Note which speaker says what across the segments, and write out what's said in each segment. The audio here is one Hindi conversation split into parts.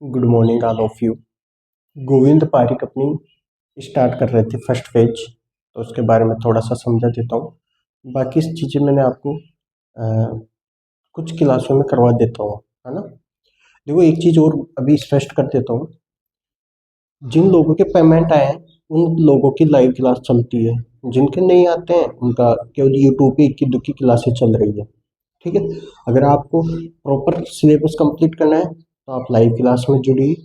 Speaker 1: Good morning all of you. Govind Pareek अपनी स्टार्ट कर रहे थे फर्स्ट पेज, तो उसके बारे में थोड़ा सा समझा देता हूँ। बाकी चीज़ें मैंने आपको कुछ क्लासों में करवा देता हूँ, है ना। देखो, एक चीज़ और अभी स्पष्ट कर देता हूँ। जिन लोगों के पेमेंट आए हैं उन लोगों की लाइव क्लास चलती है, जिनके नहीं आते हैं उनका केवल यूट्यूब पे इक्की दुक्की क्लासेस चल रही है। ठीक है, अगर आपको प्रॉपर सिलेबस कंप्लीट करना है तो आप लाइव क्लास में जुड़िए,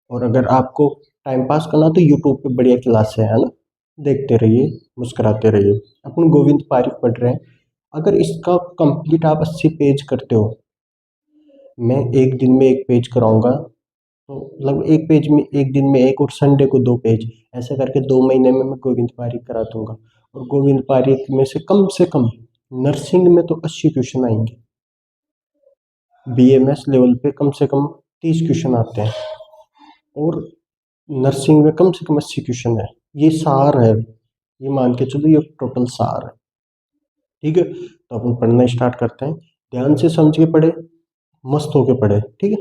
Speaker 1: और अगर आपको टाइम पास करना तो यूट्यूब पे बढ़िया क्लास है ना, देखते रहिए, मुस्कुराते रहिए। अपन गोविंद पारिक पढ़ रहे हैं। अगर इसका कंप्लीट आप 80 पेज करते हो, मैं एक दिन में एक पेज कराऊंगा, तो लगभग एक पेज में एक दिन में एक, और संडे को 2 पेज, ऐसे करके 2 महीने में मैं गोविंद पारिक करा दूंगा। और गोविंद पारिक में से कम नर्सिंग में तो 80 क्वेश्चन आएंगे। बीएमएस लेवल पे कम से कम 30 क्वेश्चन आते हैं, और नर्सिंग में कम से कम 80 क्वेश्चन है। ये सार है, ये मान के चलो, ये टोटल सार है। ठीक है, तो अपन पढ़ना स्टार्ट करते हैं। ध्यान से समझ के पढ़े, मस्त होके पढ़े। ठीक है,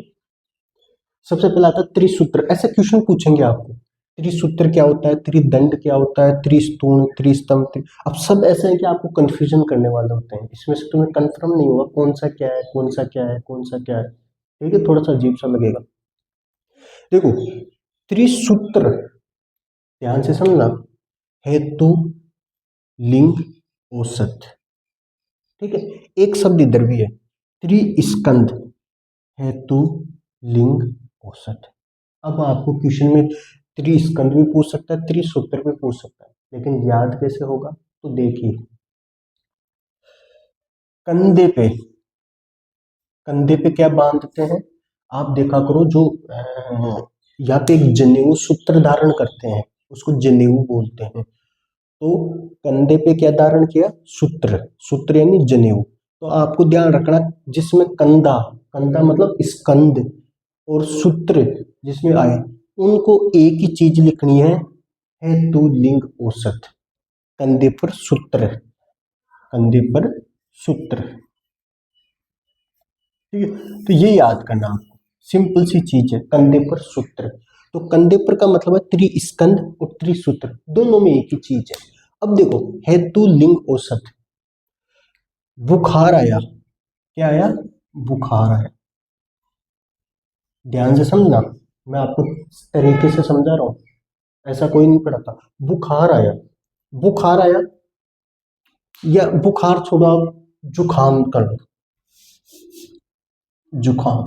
Speaker 1: सबसे पहले आता है त्रिसूत्र। ऐसे क्वेश्चन पूछेंगे आपको, त्रिसूत्र क्या होता है, त्रिदंड क्या होता है, त्रिस्तूण, त्रिस्तंभ। अब सब ऐसे हैं कि आपको कंफ्यूजन करने वाले होते हैं, इसमें से तुम्हें कंफर्म नहीं होगा कौन सा क्या है, कौन सा क्या है, कौन सा क्या है। ठीक है, थोड़ा सा अजीब सा लगेगा। देखो, त्रिसूत्र ध्यान से समझना। हेतु, लिंग, औसत। ठीक है, एक शब्द इधर भी है, त्रिस्कंध। हेतु, लिंग, औसत। अब आपको क्वेश्चन में त्रिस्कंध भी पूछ सकता है, त्रिसूत्र भी पूछ सकता है, लेकिन याद कैसे होगा तो देखिए। कंधे पे क्या बांधते हैं, आप देखा करो, जो यहाँ पे एक जनेऊ सूत्र धारण करते हैं, उसको जनेऊ बोलते हैं। तो कंधे पे क्या धारण किया, सूत्र। सूत्र यानी जनेऊ। तो आपको ध्यान रखना, जिसमें कंधा, कंधा मतलब स्कंद, और सूत्र जिसमें आए, उनको एक ही चीज लिखनी है, हेतु, लिंग, औसत। कंधे पर सूत्र, कंधे पर सूत्र। ठीक है, तो ये याद करना आपको, सिंपल सी चीज है, कंधे पर सूत्र। तो कंधे पर का मतलब है त्रिस्कंध और त्रिसूत्र, दोनों में एक ही चीज है। अब देखो, हेतु, लिंग, औसत। बुखार आया, क्या आया, बुखार आया। ध्यान से समझना, मैं आपको तरीके से समझा रहा हूं, ऐसा कोई नहीं पढ़ाता। बुखार आया, बुखार आया, या बुखार छोड़ो, आप जुखाम कर लो, जुखाम,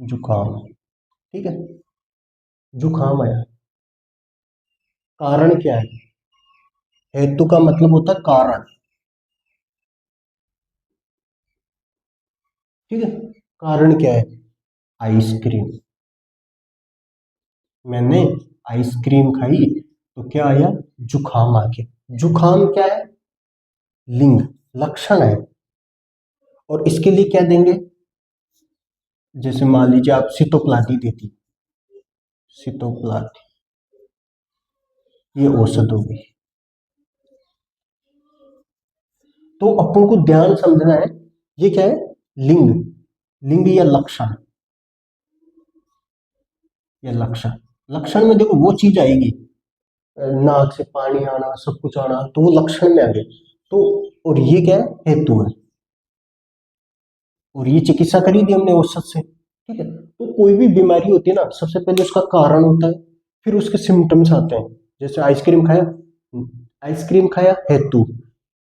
Speaker 1: जुखाम। ठीक है, जुखाम आया, कारण क्या है, हेतु का मतलब होता है कारण। ठीक है, कारण क्या है, आइसक्रीम। मैंने आइसक्रीम खाई तो क्या आया, जुखाम आ गया। जुखाम क्या है, लिंग, लक्षण है। और इसके लिए क्या देंगे, जैसे मान लीजिए आप सितोप्लाटी देती, सितोप्लाटी, ये औसत होगी। तो अपन को ध्यान समझना है, ये क्या है, लिंग, लिंग या लक्षण, या लक्षण। लक्षण में देखो वो चीज आएगी, नाक से पानी आना, सब कुछ आना, तो वो लक्षण में आ गए। तो और ये क्या है, हेतु है, और ये चिकित्सा करी थी हमने औसत से। ठीक है, तो कोई भी बीमारी होती है ना, सबसे पहले उसका कारण होता है, फिर उसके सिम्टम्स आते हैं। जैसे आइसक्रीम खाया, आइसक्रीम खाया, हेतु।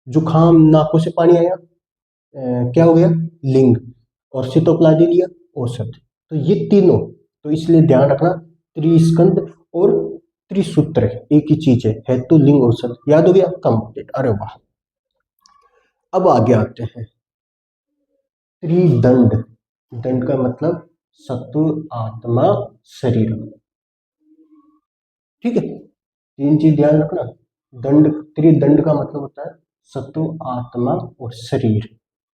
Speaker 1: जुखाम, नाकों से पानी आया, क्या हो गया, लिंग। और सितोप्लाज्म लिया, औसत। तो ये तीनों, तो इसलिए ध्यान रखना, त्रिस्कंद और त्रिसूत्र एक ही चीज है, हेतु, लिंग, औसत। याद हो गया, कंप्लीट। अरे वाह। अब आगे आते हैं, त्रिदंड। दंड का मतलब सत्व, आत्मा, शरीर। ठीक है, तीन चीज ध्यान रखना। दंड, त्रिदंड का मतलब होता है सत्व, आत्मा और शरीर।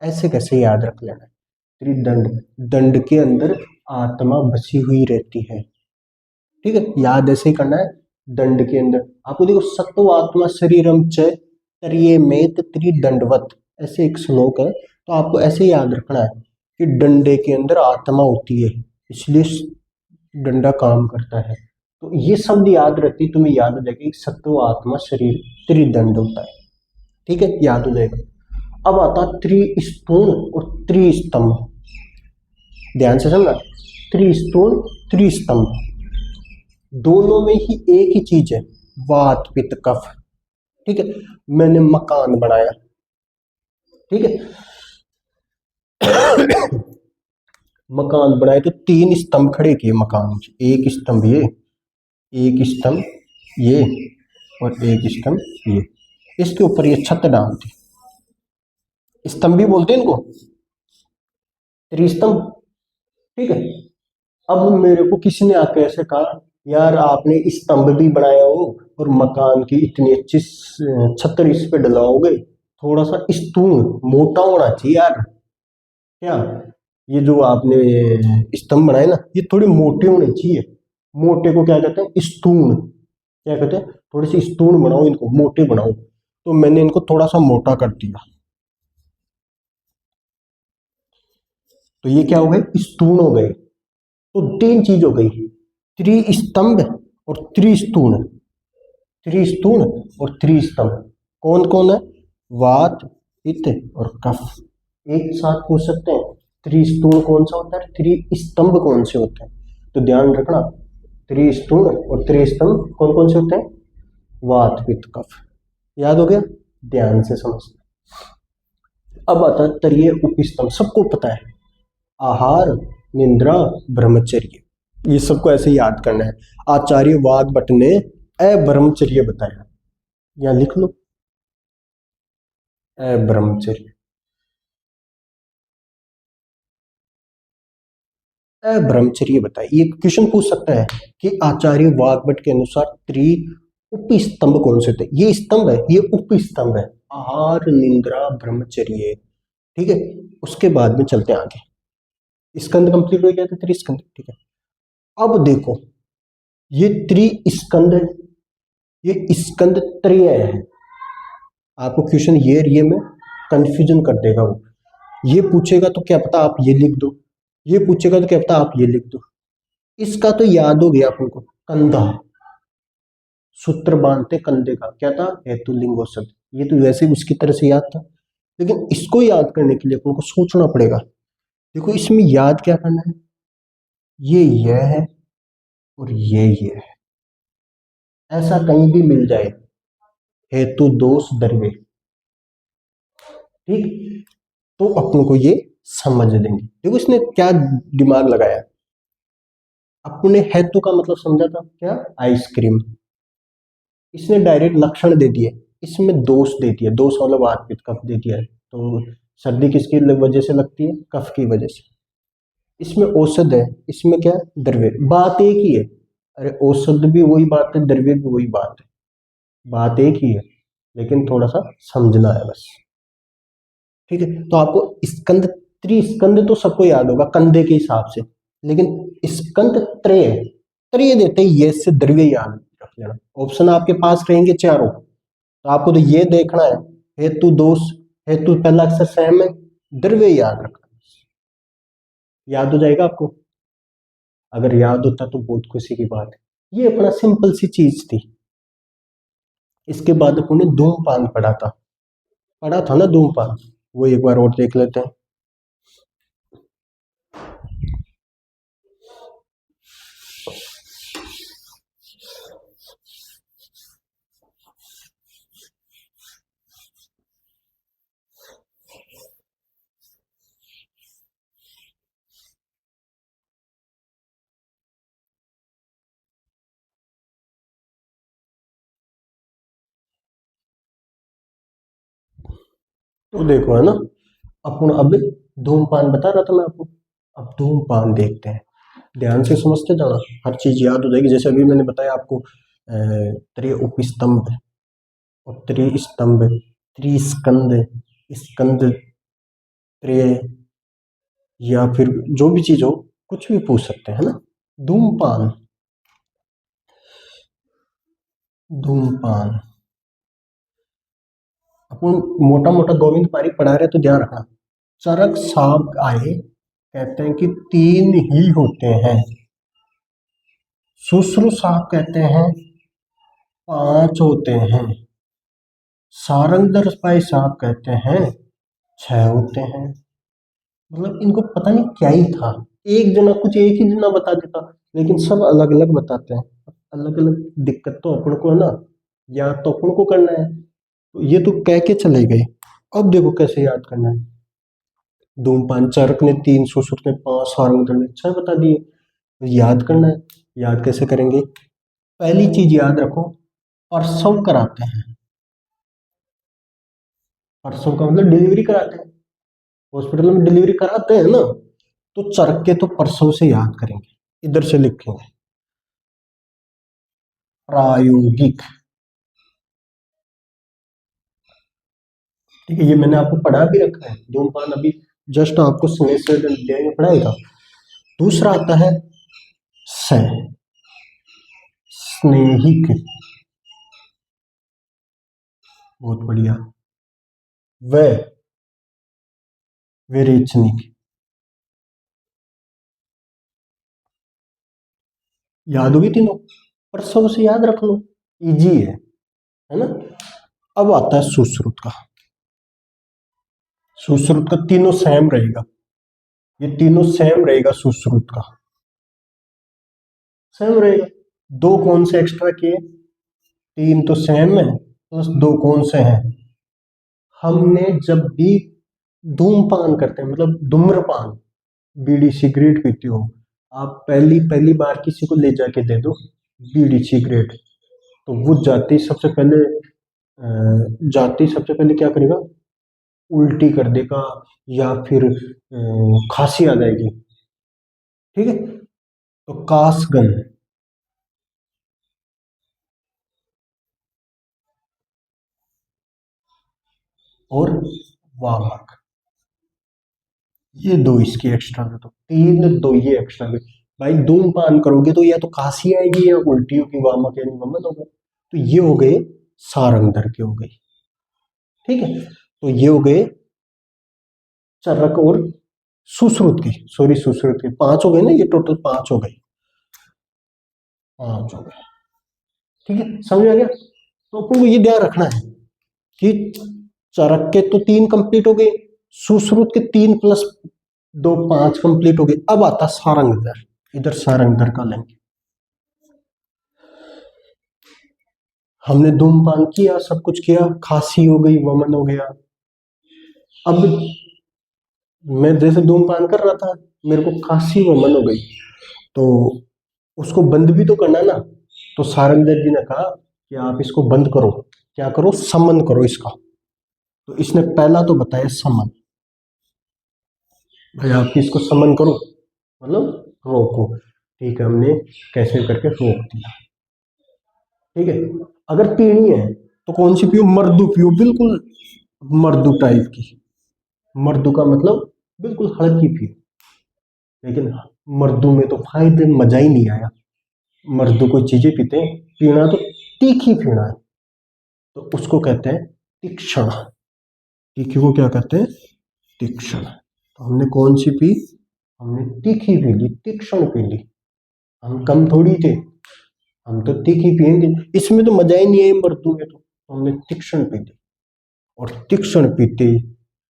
Speaker 1: ऐसे कैसे याद रख लेना, त्रिदंड, दंड के अंदर आत्मा बसी हुई रहती है। ठीक है, याद ऐसे ही करना है। दंड के अंदर आपको देखो, सत्व, आत्मा, शरीरम च त्रियमेत त्रिदंडवत, ऐसे एक श्लोक है। तो आपको ऐसे याद रखना है कि डंडे के अंदर आत्मा होती है, इसलिए डंडा काम करता है। तो ये शब्द याद रखती, तुम्हें याद हो जाएगा कि सत्व आत्मा शरीर त्रिदंड होता है। ठीक है, याद हो जाएगा। अब आता त्रिस्थूण और त्रिस्तंभ। ध्यान से समझना, त्रिस्थूण त्रिस्तंभ, दोनों में ही एक ही चीज है, वात पित्त कफ। ठीक है, मैंने मकान बनाया, ठीक है मकान बनाए तो तीन स्तंभ खड़े किए मकान के, एक स्तंभ ये, एक स्तंभ ये, और एक स्तंभ ये। इसके ऊपर ये छत डाल दी, स्तंभ भी बोलते हैं इनको, त्रिस्तंभ। ठीक है, अब मेरे को किसी ने आके ऐसे कहा, यार आपने स्तंभ भी बनाया हो और मकान की इतनी अच्छी छत इस पे डलाओगे, थोड़ा सा स्तूल मोटा होना चाहिए यार। क्या ये जो आपने स्तंभ बनाए ना, ये थोड़े मोटे होने चाहिए। मोटे को क्या कहते हैं, स्तूण। क्या कहते हैं, थोड़े से स्तूण बनाओ, इनको मोटे बनाओ। तो मैंने इनको थोड़ा सा मोटा कर दिया, तो ये क्या हो गए, स्तूण हो गए। तो तीन चीज हो गई, त्रिस्तंभ और त्रिस्तूण। त्रिस्तूण और त्रिस्तंभ कौन कौन है, वात पित्त और कफ। एक साथ पूछ सकते हैं, त्रिस्तूण कौन सा होता है, त्रिस्तंभ कौन से होते हैं। तो ध्यान रखना, त्रिस्तूण और त्रिस्तंभ कौन कौन से होते हैं, वात पित्त कफ। याद हो गया, ध्यान से समझना। अब आता है तृतीय उपस्तंभ, सबको पता है, आहार निद्रा ब्रह्मचर्य। ये सबको ऐसे याद करना है। आचार्य वाद भट्ट ने अब्रह्मचर्य बताया, यहां लिख लो, अब्रह्मचर्य। ब्रह्मचर्य बताए, ये क्वेश्चन पूछ सकता है कि आचार्य वाग्भट के अनुसार त्रि उपस्तंभ कौन से थे। ये स्तंभ है, ये उपस्तंभ है, आहार निद्रा ब्रह्मचर्य। ठीक है, उसके बाद में चलते हैं आगे। स्कंद कंप्लीट हो गया था, त्रिस्कंद। ठीक है, अब देखो, ये त्रिस्कंद, ये स्कंद त्रय है। आपको क्वेश्चन ये में कंफ्यूजन कर देगा वो। ये पूछेगा तो क्या पता आप ये लिख दो, ये पूछेगा तो क्या पता आप ये लिख दो। इसका तो याद हो गया अपन को, कंधा, सूत्र बांधते कंधे का, क्या था, हेतुलिंगो शब्द। ये तो वैसे ही उसकी तरह से याद था, लेकिन इसको याद करने के लिए अपन को सोचना पड़ेगा। देखो इसमें याद क्या करना है, ये यह है और ये है, ऐसा कहीं भी मिल जाए, हेतु दोष द्रव्य। ठीक, तो अपन को ये समझ लेंगे। देखो इसने क्या दिमाग लगाया, अपने हेतु का मतलब समझा था क्या, आइसक्रीम। इसने डायरेक्ट लक्षण दे दिए, इसमें दोष दे दिया, दोष मतलब आत्मिक कफ दे दिया है। तो सर्दी किसकी वजह से लगती है, कफ की वजह से। इसमें औषध है, इसमें क्या है, द्रव्य। बात एक ही है, अरे औषध भी वही बात है, द्रव्य भी वही बात है, बात एक ही है, लेकिन थोड़ा सा समझना है बस। ठीक है, तो आपको स्कंद, त्रिस्कंद तो सबको याद होगा कंधे के हिसाब से, लेकिन स्कंद त्रय, त्रय देते ही ये से द्रव्य याद रख लेना। ऑप्शन आपके पास रहेंगे चारों, तो आपको तो ये देखना है, हेतु दोष, हेतु पहला अक्षर सेम है, द्रव्य याद रखना, याद हो जाएगा आपको। अगर याद होता तो बहुत खुशी की बात है। ये अपना सिंपल सी चीज थी। इसके बाद अपन ने धूमपान पढ़ा था ना धूमपान, वो एक बार और देख लेते हैं। तो देखो है ना, अपन अब धूमपान बता रहा था मैं आपको, अब धूमपान देखते हैं। ध्यान से समझते जाना, हर चीज याद हो जाएगी। जैसे अभी मैंने बताया आपको, त्रि उपस्तंभ और त्रिस्तंभ, त्रिस्कंद, स्कंद त्रय, या फिर जो भी चीज हो, कुछ भी पूछ सकते हैं ना। धूमपान, धूमपान अपन मोटा मोटा गोविंद पारी पढ़ा रहे तो ध्यान रखना, चरक साब आए कहते हैं कि तीन ही होते हैं। सुश्रुत साहब कहते हैं 5 होते हैं। सारंगधर भाई साहब कहते हैं 6 होते हैं। मतलब इनको पता नहीं क्या ही था, एक जना कुछ एक ही जना बता देता, लेकिन सब अलग अलग बताते हैं। अलग अलग दिक्कत तो अपन को है ना, याद तो अपन को करना है, तो ये तो कह के चले गए। अब देखो कैसे याद करना है। धूमपान चरक ने 3, सुश्रुत ने 5, सारंगधर ने 6 बता दिए। तो याद करना है। याद कैसे करेंगे? पहली चीज याद रखो, प्रसव कराते हैं। प्रसव का मतलब डिलीवरी कराते हैं, हॉस्पिटल में डिलीवरी कराते हैं ना, तो चरक के तो प्रसव से याद करेंगे। इधर से लिखेंगे प्रायोगिक। ठीक है, ये मैंने आपको पढ़ा भी रखा है, धूमपान अभी जस्ट आपको स्नेह से अध्याय में पढ़ाएगा। दूसरा आता है स, स्नेहिक। बहुत बढ़िया। व, विरेचनिक। याद होगी तीनों, प्रसव से याद रख लो, इजी है ना। अब आता है सुश्रुत का। सुश्रुत का तीनों सेम रहेगा, ये तीनों सेम रहेगा। सुश्रुत का सेम रहेगा। दो कौन से एक्स्ट्रा किए? 3 तो सेम है, प्लस 2 कौन से हैं? हमने जब भी धूमपान करते हैं, मतलब धूम्रपान, बीड़ी सिगरेट पीते हो, आप पहली पहली बार किसी को ले जाके दे दो बीड़ी सिगरेट, तो वो जाते ही सबसे पहले क्या करेगा? उल्टी कर देगा, या फिर खांसी आ जाएगी। ठीक है, तो कासगन, और वामक, ये दो इसके एक्स्ट्रा दे दो। 3 दो ये एक्स्ट्रा दे। भाई धूमपान करोगे तो या तो खांसी आएगी या उल्टी होगी, वामक यानी वमन होगा। तो ये हो गए सारंगधर के हो गए। ठीक है, तो ये हो गए चरक और सुश्रुत की, सॉरी सुश्रुत की 5 हो गए ना, ये टोटल 5 हो गए, 5 हो गए। ठीक है, समझ आ गया। तो अपन को ये ध्यान रखना है कि चरक के तो 3 कंप्लीट हो गए, सुश्रुत के 3 प्लस 2 5 कंप्लीट हो गए। अब आता सारंगधर, इधर सारंगधर का लेंगे। हमने धूमपान किया, सब कुछ किया, खांसी हो गई, वमन हो गया। अब मैं जैसे धूमपान कर रहा था, मेरे को खांसी वमन हो गई, तो उसको बंद भी तो करना ना। तो सारंगधर जी ने कहा कि आप इसको बंद करो, क्या करो? समन करो इसका। तो इसने पहला तो बताया समन, भाई आप इसको समन करो, मतलब रोको। ठीक है, हमने कैसे करके रोक दिया। ठीक है, अगर पीनी है तो कौन सी पियो? मर्दू पियो, बिल्कुल मर्दू टाइप की। मर्दू का मतलब बिल्कुल हल्की पियो। लेकिन मर्दू में तो फायदे मजा ही नहीं आया। मर्दू कोई चीजें पीते हैं, पीना तो तीखी पीना है, तो उसको कहते हैं तीक्ष्ण। तीखी को क्या कहते हैं? तीक्ष्ण। तो हमने कौन सी पी? हमने तीखी पी ली, तीक्ष्ण पी ली। हम कम थोड़ी थे, हम तो तीखी पियेंगे, इसमें तो मजा ही नहीं है मर्दू में, तो हमने तीक्ष्ण पी ली। और तीक्ष्ण पीते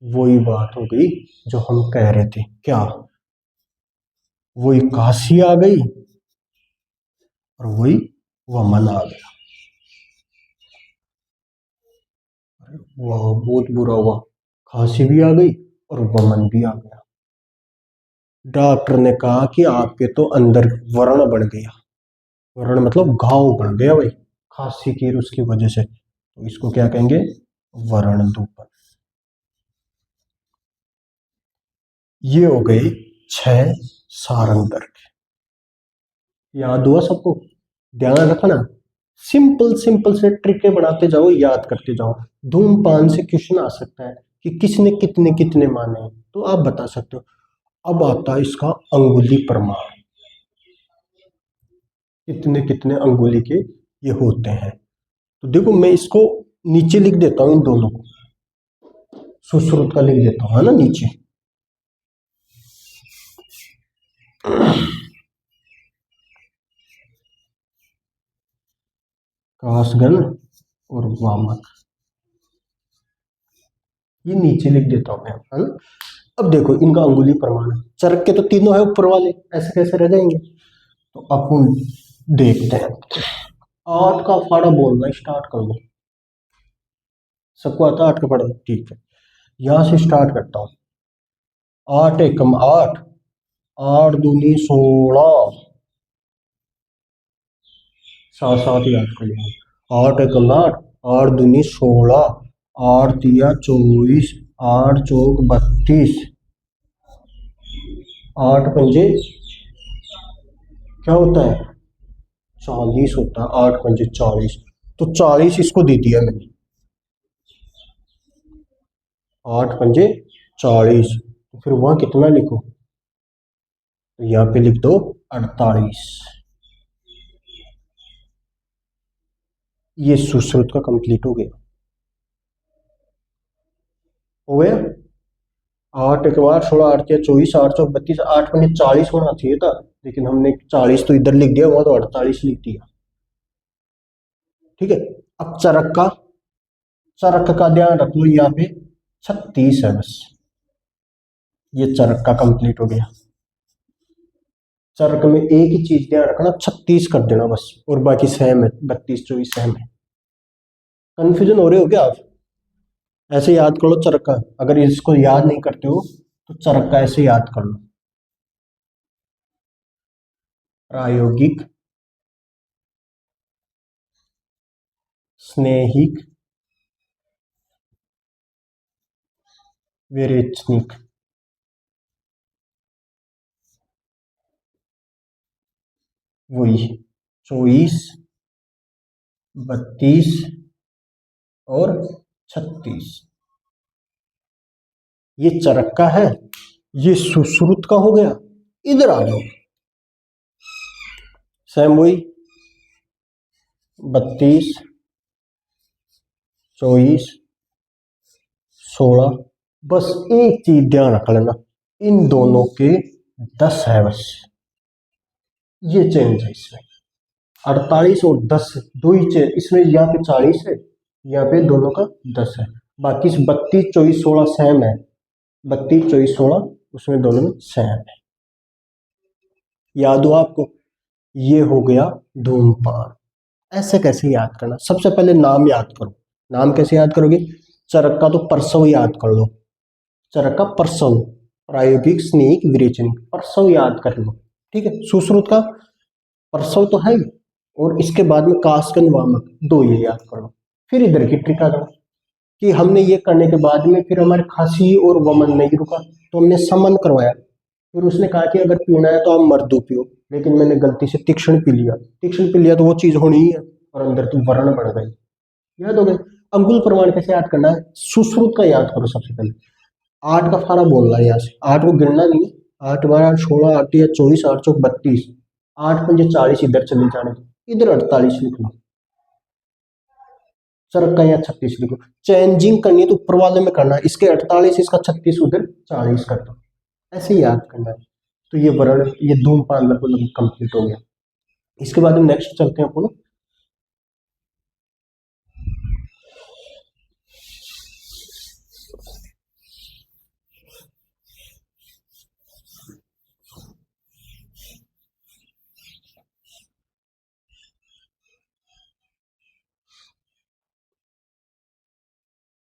Speaker 1: वही बात हो गई जो हम कह रहे थे, क्या? वही काशी आ गई और वही वमन आ गया। वाह, बहुत बुरा हुआ, खांसी भी आ गई और वमन भी आ गया। डॉक्टर ने कहा कि आपके तो अंदर व्रण बढ़ गया। व्रण मतलब घाव बढ़ गया भाई, खांसी की उसकी वजह से, तो इसको क्या कहेंगे? व्रणदूपन। ये हो गए 6 सारंगधर के। याद हुआ सबको? ध्यान रखना, सिंपल सिंपल से ट्रिकें बनाते जाओ, याद करते जाओ। धूमपान से क्वेश्चन आ सकता है कि किसने कितने कितने माने हैं, तो आप बता सकते हो। अब आता है इसका अंगुली प्रमाण, कितने कितने अंगुली के ये होते हैं। तो देखो मैं इसको नीचे लिख देता हूं, इन दोनों को सुश्रुत का लिख देता हूं, है ना, नीचे। कासगन और वामक, ये नीचे लिख देता हूं मैं, है ना। अब देखो इनका अंगुली प्रमाण, चरक के तो तीनों है ऊपर वाले, ऐसे कैसे रह जाएंगे। तो अपन देखते हैं, 8 का फाड़ा बोलना स्टार्ट कर दो। सबको आता है 8 का फाड़ा, ठीक है। यहां से स्टार्ट करता हूं। 8 एकम 8, 8 दूनी 16, साथ साथ याद कर लिया। 8 एकम 8, 8 दूनी 16, 8 तिया 24, 8 चौक 32, 8 पंजे क्या होता है 40 होता है, 8 पंजे 40, तो 40 इसको दे दिया मैंने। 8 पंजे 40, तो फिर वहां कितना लिखो, तो यहाँ पे लिख दो 48। ये सुश्रुत का कंप्लीट हो गया। 8 एक बार 16, 8 या 24, 8 चौक 32, 8 पंजे 40 होना चाहिए था, लेकिन हमने 40 तो इधर लिख दिया, वहां तो 48 लिख दिया। ठीक है। अब चरक का ध्यान रख लो, यहाँ पे 36 है बस। ये चरक का कंप्लीट हो गया। चरक में एक ही चीज ध्यान रखना, 36 कर देना बस, और बाकी सेम है, 32 24 सेम है। कंफ्यूजन हो रहे हो क्या आप। ऐसे याद कर लो चरक का, अगर इसको याद नहीं करते हो तो चरक का ऐसे याद कर लो। प्रायोगिक, स्नेहिक, विरेचनिक। वही 24, 32 और 36, ये चरक का है, ये सुश्रुत का हो गया। इधर आ जाओ, सेम वही 32, 24, 16, बस एक चीज ध्यान रख लेना, इन दोनों के 10 है बस, ये चेंज है इसमें। 48 और 10 दो ही चेंज, इसमें यहाँ पे 40 है, यहाँ पे दोनों का 10 है, बाकी 32 24 16 सेम है, 32 24 16 उसमें दोनों में सेम है। याद हो आपको, ये हो गया धूम्रपान। ऐसे कैसे याद करना, सबसे पहले नाम याद करो। नाम कैसे याद करोगे, चरक का तो परसव याद कर लो, चरक का परसव, प्रायोगिक स्नेहिक विरेचनिक, परसव याद कर लो। ठीक है। सुश्रुत का परसव तो है ही, और इसके बाद में कास्कन वामक, दो ये याद कर लो। फिर इधर की ट्रिक आ जाओ कि हमने ये करने के बाद में फिर हमारे खांसी और वमन नहीं रुका, तो हमने समन करवाया। फिर उसने कहा कि अगर पीना है तो आप मर्दू पियो, लेकिन मैंने गलती से तीक्ष्ण पी लिया, तीक्ष्ण पी लिया तो वो चीज होनी ही है, और अंदर तो वर्ण बढ़ गई। याद हो गए। अंगुल प्रमाण कैसे याद करना है, सुश्रुत का याद करो सबसे पहले। 8 का फाड़ा बोलना है, यहाँ से 8 को गिनना नहीं, 8 बार 16, 8 या 24, 8 चौक 32, 8 पंजे 40, इधर चले जाने, इधर 48 लिख लो। चरक का यहाँ 36 लिखो। चेंजिंग करनी है तो ऊपर वाले में करना है, इसके 48, इसका 36, उधर 40 कर दो, ऐसे याद करना है। तो ये वर्ण, ये धूम्रपान लगभग कंप्लीट हो गया। इसके बाद हम नेक्स्ट चलते हैं अपन